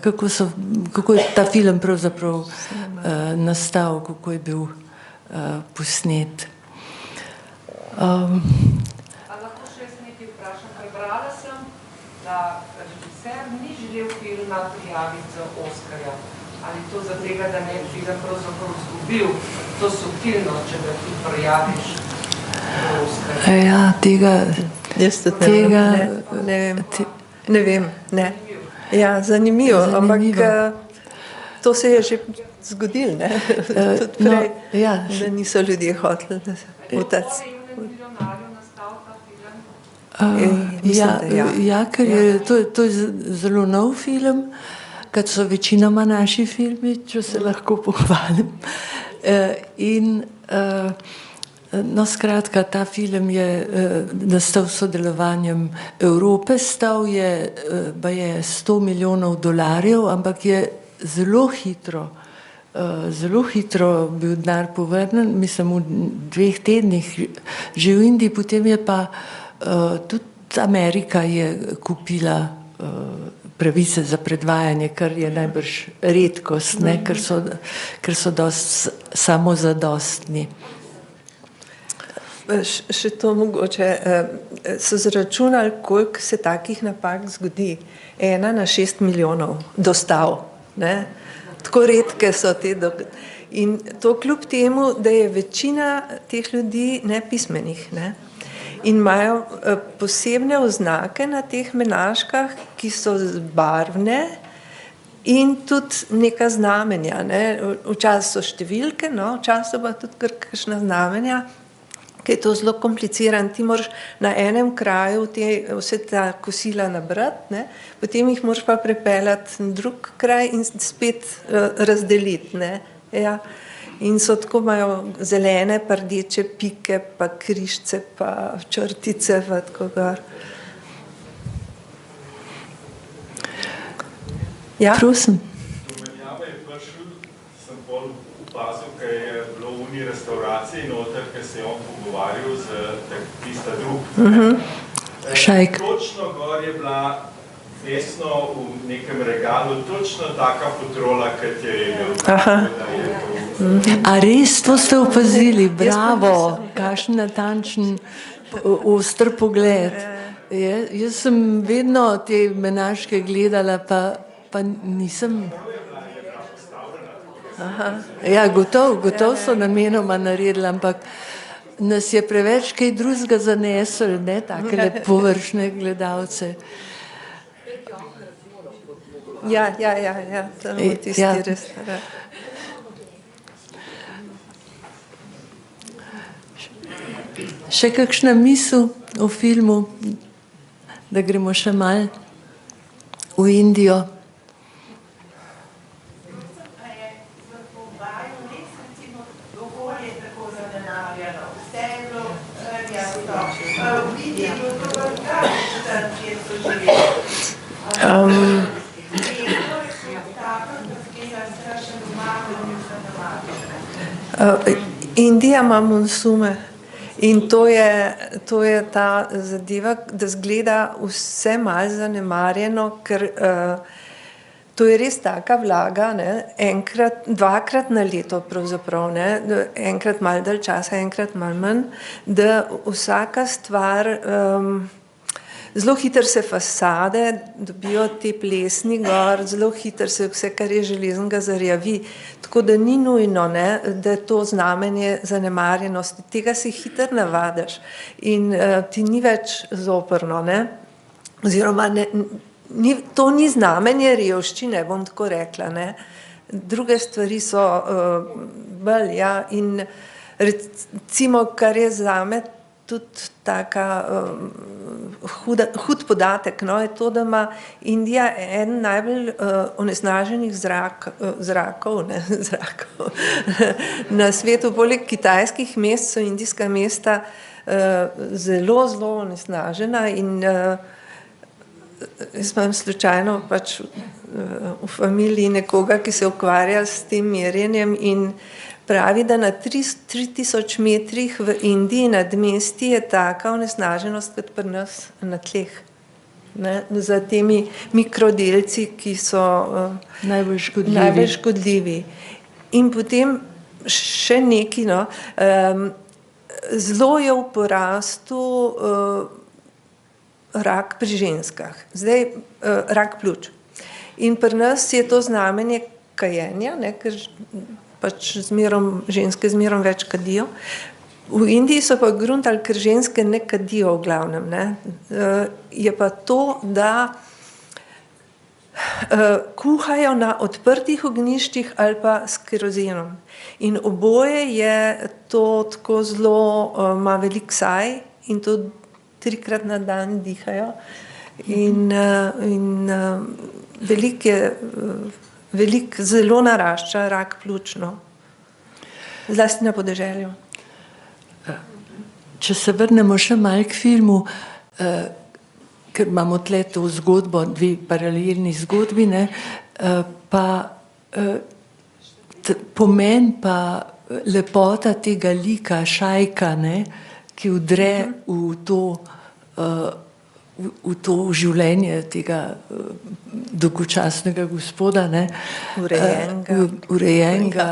kako je ta film pravzaprav nastal, kako je bil posnet. Lahko še jaz nekaj vprašam. Prebrala sem, da režiser ni želel filma prijaviti za Oskarja. Ali to zatega, da ne bi film pravzaprav izgubil to subtilnost, če ga ti prijaviš za Oskarja? Ja, tega ne vem, ne. Ja, zanimivo, ampak to se je že zgodilo, ne? Tudi prej, da niso ljudje hoteli, da se utac. Ja, ker je to je zelo nov film, kot so večinoma naši filmi, če se lahko pohvalim. In no, skratka, ta film je nastal s sodelovanjem Evrope, stal je $100 milijonov, ampak je zelo hitro bil denar povrnjen, mislim v 2 tednih že v Indiji, potem je pa tudi Amerika je kupila pravice za predvajanje, kar je najbrž redkost, ker so dosti samozadostni. Še to mogoče, so zračunali, koliko se takih napak zgodi. 1 na 6 milijonov dostav, ne? Tako redke so te in to kljub temu, da je večina teh ljudi nepismenih, ne? In imajo posebne oznake na teh menažkah, ki so barvne in tudi neka znamenja, ne? Včasih so številke, no, včasih so pa tudi kakšna znamenja, ki je to zelo kompliciran. Ti moraš na enem kraju vse ta kosila nabrati, ne? Potem jih moraš pa prepeljati na drug kraj in spet razdeliti, ne? Ja. In so tako, imajo zelene pa rdeče pike, pa križce, pa črtice, pa tako gor. Ja, prosim. Opazil, kaj je bilo v uni restauraciji noter, ker se je on pogovarjal z tista drug. Šajk. Točno gor je bila desno v nekem regalu, točno taka potrola, kot je imel. A res, to ste opazili, bravo, kakšen natančen, oster pogled. Jaz sem vedno te menažke gledala, pa nisem... Ja, gotov so namenoma naredili, ampak nas je preveč kaj drugega zanesli, ne, takele površne gledalce. Ja, tam v tisti restoran. Še kakšna misel o filmu, da gremo še malo v Indijo? Indija ima monsume in to je ta zadeva, da zgleda vse malo zanemarjeno, ker to je res taka vlaga, ne, dvakrat na leto pravzaprav, ne, enkrat malo dalj časa, enkrat malo manj, da vsaka stvar, zelo hitro se fasade dobijo te plesni gor, zelo hitro se vse, kar je železnega, zarjavi, tako da ni nujno, ne, da je to znamenje zanemarjenosti, tega se hitro navadiš in ti ni več zoprno, ne, oziroma to ni znamenje revščine, bom tako rekla, ne. Druge stvari so bolj, ja, in recimo, kar je zame tudi taka hud podatek, no, je to, da ima Indija en najbolj onesnaženih zrakov na svetu. Poleg kitajskih mest so indijska mesta zelo, zelo onesnažena in jaz imam slučajno pač v familiji nekoga, ki se ukvarja s tem merjenjem in pravi, da na 3000 metrih v Indiji nad mesti je taka onesnaženost kot pri nas na tleh. Ne, za temi mikrodelci, ki so najbolj škodljivi. In potem še nekaj, no, zelo je v porastu rak pri ženskah. Zdaj rak pljuč. In pri nas je to znamenje kajenja, ne, ker pač ženske zmerom več kadijo. V Indiji so pa gruntali, ker ženske ne kadijo v glavnem. Ne. Je pa to, da kuhajo na odprtih ognjiščih ali pa s kerozinom. In oboje je to tako zelo, ima velik saj in to 3-krat na dan dihajo. In zelo narašča rak pljučno. Zlasti na podeželju. Če se vrnemo še malo k filmu, ker imamo tle to zgodbo, dve paralelni zgodbi, ne, pa pomen pa lepota tega lika Šajka, ne, ki vdre v to življenje tega dolgočasnega gospoda, ne, urejenega,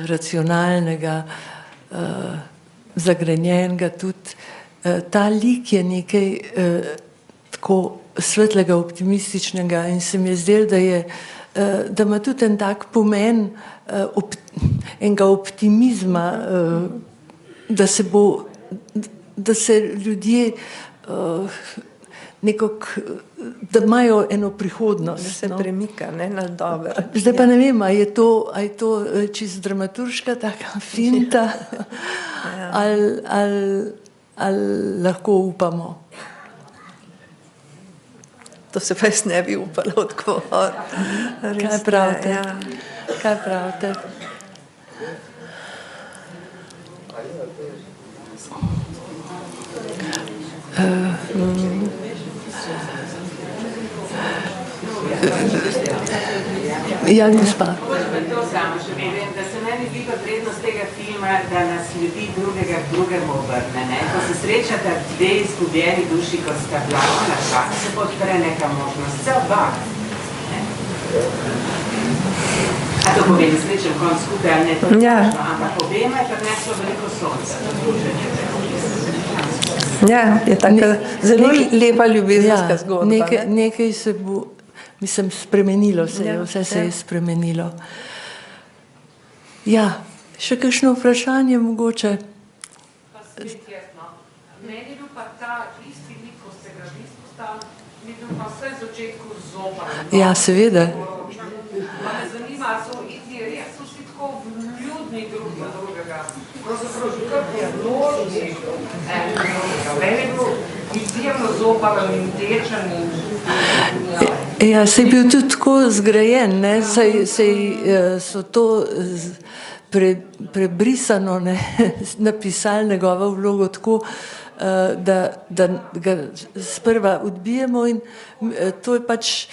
racionalnega, zagrenjenega tudi. Ta lik je nekaj tako svetlega, optimističnega in se mi je zdelo, da ima tudi en tak pomen enega optimizma, da se ljudje da imajo eno prihodnost. Da se premika, ne, na dobro. Zdaj pa ne vem, a je to čisto dramaturška taka finta, ali lahko upamo. To se pa jaz ne bi upala odgovoriti. Kaj pravite? Kaj pravite? Ja, gospa. To samo še povem, da se meni zdi pa vrednost tega filma, da nas ljudi drugega k drugemu obrne. Ko se srečata dve izgubljeni duši, ko sta glavna na šak, se podpre neka možnost. Vse oba. A to pomeni srečen konc skupaj, ali ne to točno, ampak obema je prineslo veliko sonca, to druženje. Ja, je taka zelo lepa ljubezenska zgodba. Nekaj se bo, mislim, spremenilo se je, vse se je spremenilo. Ja, še kakšno vprašanje mogoče? Pa spet jasno. Meni je bil pa ta isti lik, ko ste ga vi izpostavili, mi je bil pa vse z začetku zopa. Ja, seveda. Pa me zanima, so iti res vsi tako vljudni drug na drugega. Pravzaprav kar je ložni en drugega. Meni je bil izjemno zopaven in tečen in ja, se je bil tudi tako zgrajen, ne, sej so to prebrisano, ne, napisali njegovo vlogo tako, da ga sprva odbijemo in to je pač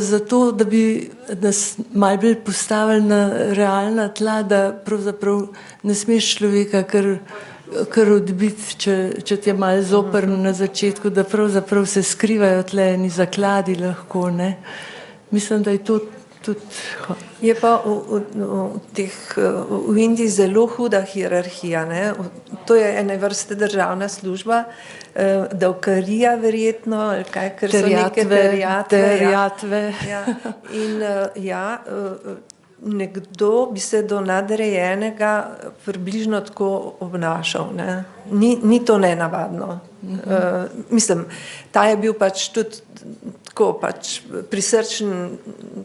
zato, da bi nas malo bolj postavili na realna tla, da pravzaprav ne smeš človeka kar odbiti, če ti je malo zoprno na začetku, da pravzaprav se skrivajo tle eni zakladi lahko, ne. Mislim, da je to tudi... Je pa v Indiji zelo huda hierarhija, ne. To je ene vrste državna služba, davkarija verjetno, ali kaj, ker so neke terjatve. In nekdo bi se do nadrejenega približno tako obnašal. Ne? Ni to nenavadno. Mislim, ta je bil pač tudi tako pač prisrčen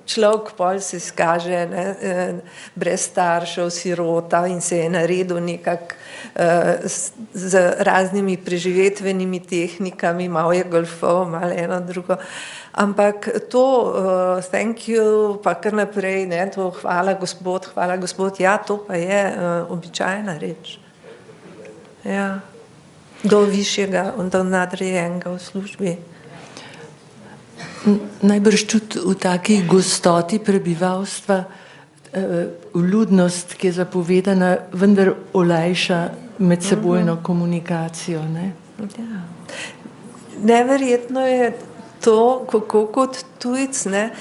človek, pol se izkaže, ne, brez staršev, sirota in se je naredil nekako z raznimi preživetvenimi tehnikami, malo je golfov, malo eno drugo. Ampak to, thank you, pa kar naprej, ne, to hvala gospod, ja, to pa je običajna reč. Ja, do višjega, do nadrejenega v službi. Najbrž tudi v taki gostoti prebivalstva vljudnost, ki je zapovedana, vendar olajša medsebojno komunikacijo, ne? Ja. Neverjetno je to, kako kot tujec, ne,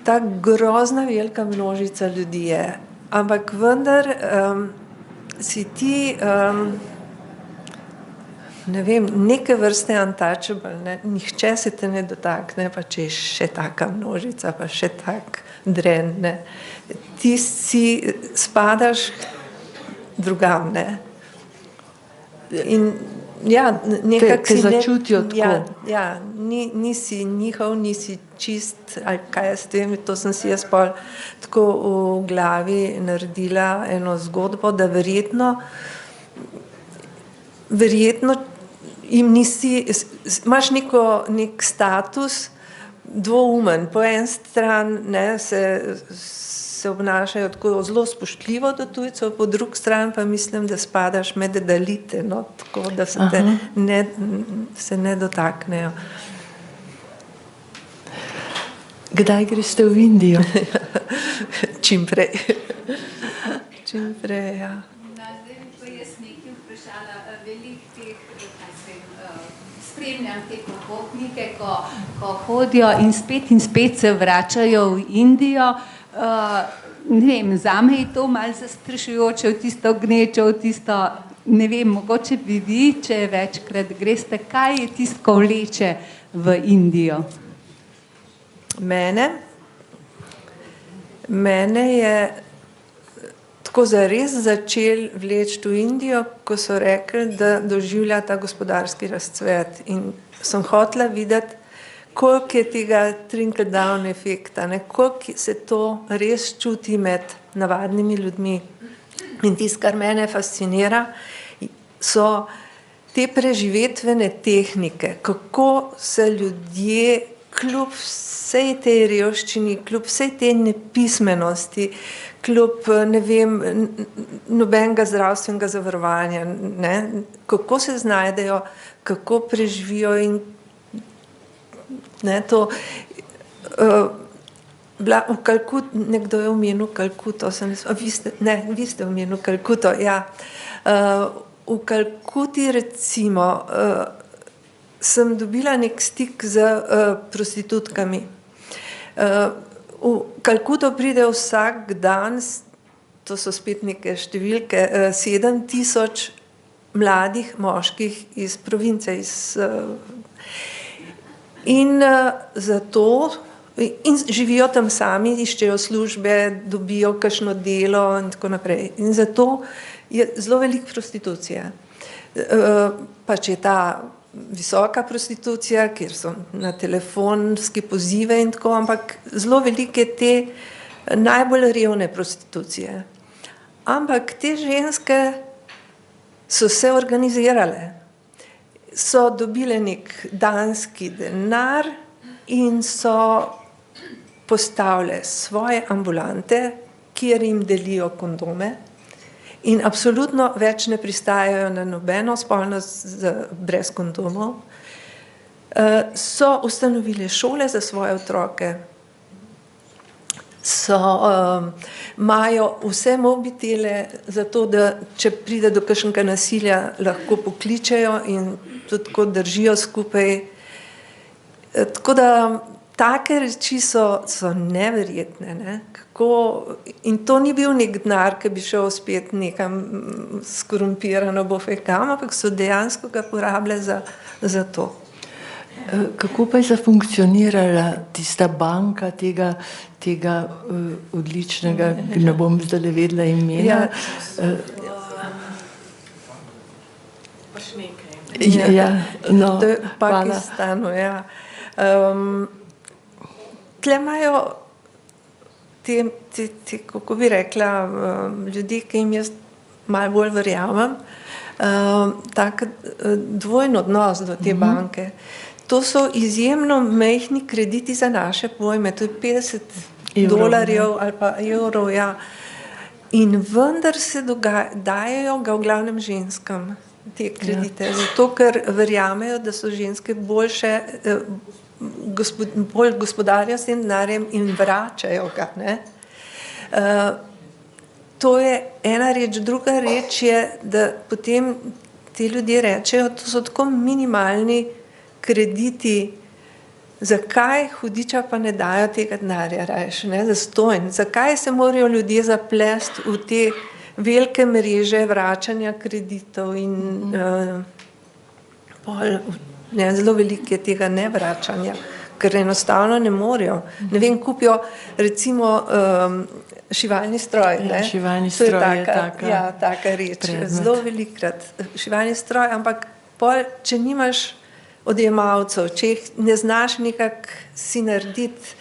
ta grozna velika množica ljudi je, ampak vendar si ti ne vem, neke vrste untouchable, ne? Nihče se te ne dotakne, pa če je še taka množica, pa še tak dren, ne? Ti si spadaš drugam, ne? In ja, nekako si začutijo tako. Ja, nisi njihov, nisi čist, ali kaj jaz vem, to sem si jaz pol tako v glavi naredila eno zgodbo, da verjetno jim nisi, imaš nek status dvoumen, po en stran ne, se obnašajo tako zelo spoštljivo do tujcev, po drug stran pa mislim, da spadaš med dalite, no, tako da se ne dotaknejo. Kdaj greste v Indijo? Čim prej. Čim prej, ja. Spremljam te popotnike, ko hodijo in spet se vračajo v Indijo. Ne vem, zame je to malo zastrašujoče, v tisto gnečo, v tisto, ne vem, mogoče bi vi, če večkrat greste, kaj je tisto, ko vleče v Indijo? Mene je tako zares začeli vleči v Indijo, ko so rekli, da doživlja ta gospodarski razcvet in sem hotela videti, koliko je tega trickle down efekta, ne, koliko se to res čuti med navadnimi ljudmi. In tisto, kar mene fascinira, so te preživetvene tehnike, kako se ljudje kljub vsej tej revščini, kljub vsej tej nepismenosti, kljub, ne vem, nobenega zdravstvenega zavarovanja, ne, kako se znajdejo, kako preživijo in ne, to v Kalkuti, nekdo je omenil Kalkuto, vi ste omenil Kalkuto, ja. V Kalkuti recimo sem dobila nek stik z prostitutkami. V Kalkuto pride vsak dan, to so spet neke številke, 7,000 mladih moških iz province, in živijo tam sami, iščejo službe, dobijo kakšno delo in tako naprej. In zato je zelo veliko prostitucije. Pač je ta visoka prostitucija, kjer so na telefonski pozive in tako, ampak zelo velike te najbolj revne prostitucije. Ampak te ženske so se organizirale, so dobile nek danski denar in so postavile svoje ambulante, kjer jim delijo kondome in absolutno več ne pristajajo na nobeno spolnost brez kondomov. So ustanovile šole za svoje otroke, imajo vse mobitele, zato da če pride do kakšnega nasilja, lahko pokličejo in tudi tako držijo skupaj. Tako da take reči so neverjetne, ne? In to ni bil nek denar, ki bi šel spet nekam skorumpirano bofekam, ampak so dejansko ga porabile za to. Kako pa je zafunkcionirala tista banka tega odličnega, ne bom zdaj vedela imena? To je v Pakistanu, ja. Tle imajo te, kako bi rekla, ljudi, ki jim jaz malo bolj verjamem, tak dvojen odnos do te banke. To so izjemno majhni krediti za naše pojme, to je 50 dolarjev ali pa evrov, ja. In vendar se dajejo ga v glavnem ženskam te kredite, zato ker verjamejo, da so ženske boljše, bolj gospodarja s tem denarjem in vračajo ga, ne. To je ena reč, druga reč je, da potem ti ljudje rečejo, to so tako minimalni krediti, zakaj hudiča pa ne dajo tega denarja rajši, ne, zastonj, zakaj se morajo ljudje zaplesti v te velike mreže vračanja kreditov in zelo veliko je tega nevračanja, ker enostavno ne morejo. Ne vem, kupijo recimo šivalni stroj, ne? Šivalni stroj je taka. Ja, taka reč, zelo velikrat. Šivalni stroj, ampak pol, če nimaš odjemalcev, če jih ne znaš nekako si narediti,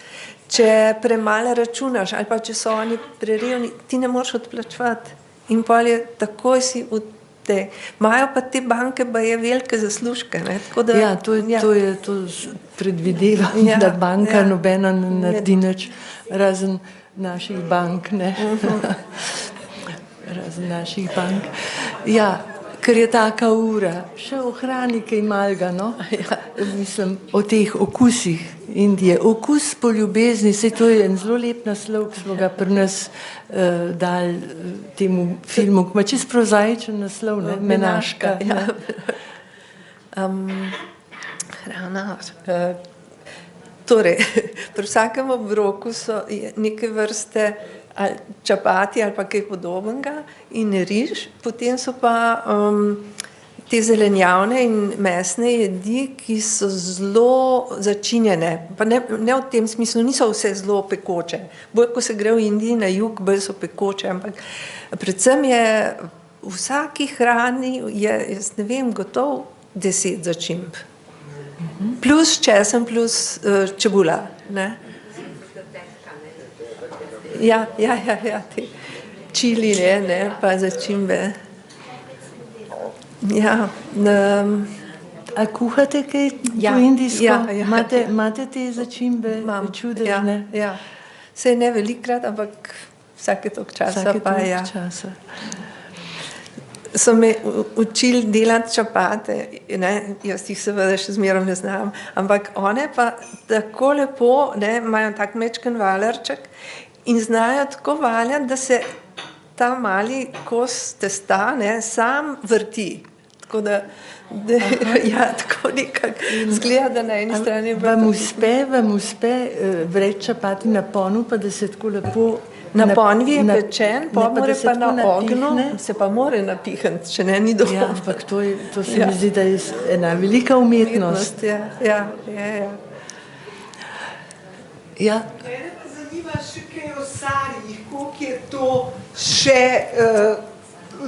če premalo računaš ali pa če so oni prerevni, ti ne moreš odplačevati. In pol je takoj si v tej. Imajo pa te banke baje velike zaslužke. Ne? Tako da, ja, to predvideva, da banka nobena ne naredi nič, razen naših bank, ne. Razen naših bank. Ja, ker je taka ura, še ohrani kaj malega, no? Mislim, o teh okusih Indije. Okus po ljubezni, saj to je en zelo lep naslov, ki smo ga pri nas dali temu filmu, ki ima čisto prozaičen naslov, ne? Menaška. Hrana. Torej, pri vsakem obroku so neke vrste čapati ali pa kaj podobnega in riž, potem so pa te zelenjavne in mesne jedi, ki so zelo začinjene, pa ne v tem smislu, niso vse zelo pekoče. Bolj, ko se gre v Indiji na jug, bolj so pekoče, ampak predvsem je v vsaki hrani, jaz ne vem, gotov 10 začimb. Plus česen, plus čebula, ne? Ja, te čili, ne, pa začimbe. Ja. A kuhate kaj po indijsko? Imate te začimbe čudežne? Ja. Saj ne velikrat, ampak vsake toliko časa pa ja. So me učili delati čapate, ne, jaz jih seveda še zmeraj ne znam, ampak one pa tako lepo, ne, imajo tak mečken valerček in znajo tako valjati, da se ta mali kos testa, ne, sam vrti. Tako da ja, tako nekako zgleda, da na eni strani vam uspe vreči čapati na ponvu, pa da se tako lepo na ponvi je pečen, pomore pa na ognju, se pa more napihniti, če ne, ni dovolj. Ja, ampak to se mi zdi, da je ena velika umetnost. Ja. Mene pa zanima še kaj o sarijih, koliko je to še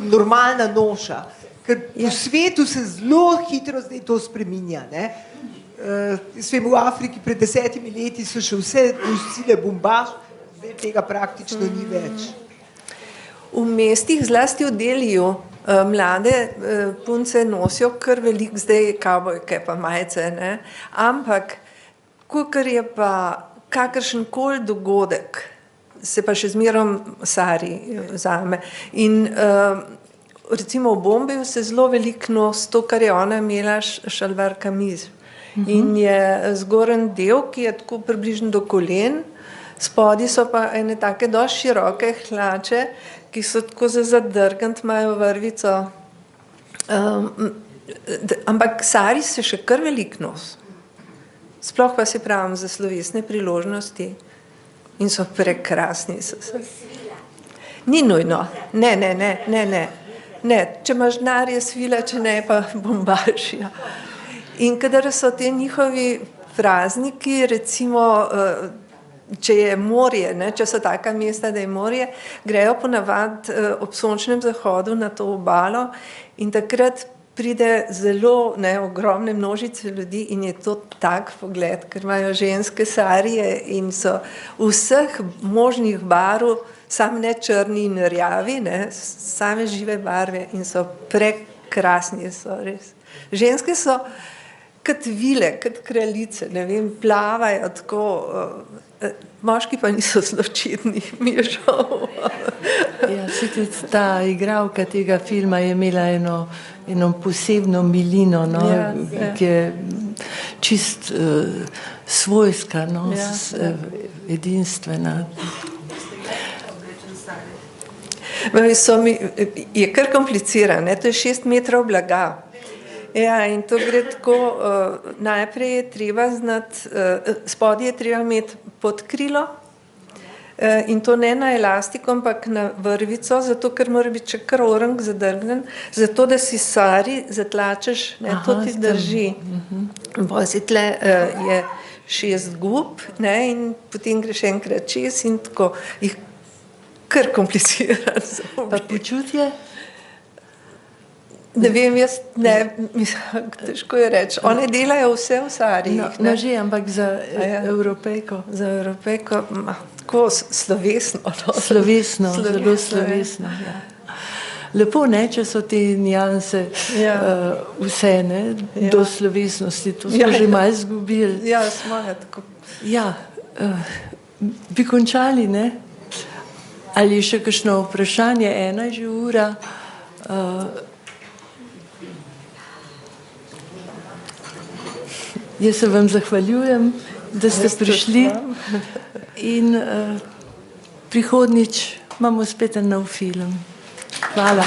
normalna noša, ker v svetu se zelo hitro zdaj to spreminja, ne? V Afriki pred 10 leti so še vse nosile bombaž, zdaj tega praktično ni več. V mestih, zlasti v Deliju, mlade punce nosijo kar veliko zdaj kavbojke pa majice, ne? Ampak, kakor je pa kakršenkoli dogodek, se pa še zmerom sari vzame. In recimo v Bombeju se zelo veliko nosi to, kar je ona imela šalvar kamiz. In je zgoren del, ki je tako približno do kolen, spodaj so pa ene take dosti široke hlače, ki so tako za zadrgant, imajo vrvico. Ampak sari se še kar veliko nosi. Sploh pa se pravim za slovesne priložnosti in so prekrasni. Ni nujno. Ne. Če imaš denar, je svila, če ne, pa bombaž. Ja. In kadar so te njihovi prazniki, recimo, če je morje, ne, če so taka mesta, da je morje, grejo ponavadi ob sončnem zahodu na to obalo in takrat pride zelo ogromne množice ljudi in je to tak pogled, ker imajo ženske sarije in so vseh možnih barv, sam ne črni in rjavi, same žive barve in so prekrasni, so res. Ženske so kot vile, kot kraljice, ne vem, plavajo tako, moški pa niso zločitni, mi je žal. Ja, tudi ta igralka tega filma je imela eno posebno milino, ki je čist svojska, edinstvena. Je kar komplicirano, to je 6 metrov blaga. Ja, in to gre tako, najprej je treba znati, spodaj je treba imeti podkrilo in to ne na elastiko, ampak na vrvico, zato ker mora biti še kar orang zadrgnen, zato da si sari zatlačeš, to ti drži. Potem tle je 6 gub in potem greš enkrat čez in tako jih kar komplicirano. Pa počutje? Ne vem, jaz ne, težko je reči. One delajo vse v sarijih. No, že, ampak za Evropejko. Za Evropejko, tako slovesno. Slovesno, zelo slovesno. Lepo, če so te nijanse vse, do slovesnosti, to smo že malo izgubili. Ja, smo tako. Ja, bi končali, Ali še kakšno vprašanje, 1 že ura. Jaz se vam zahvaljujem, da ste prišli in prihodnjič imamo spet en nov film. Hvala.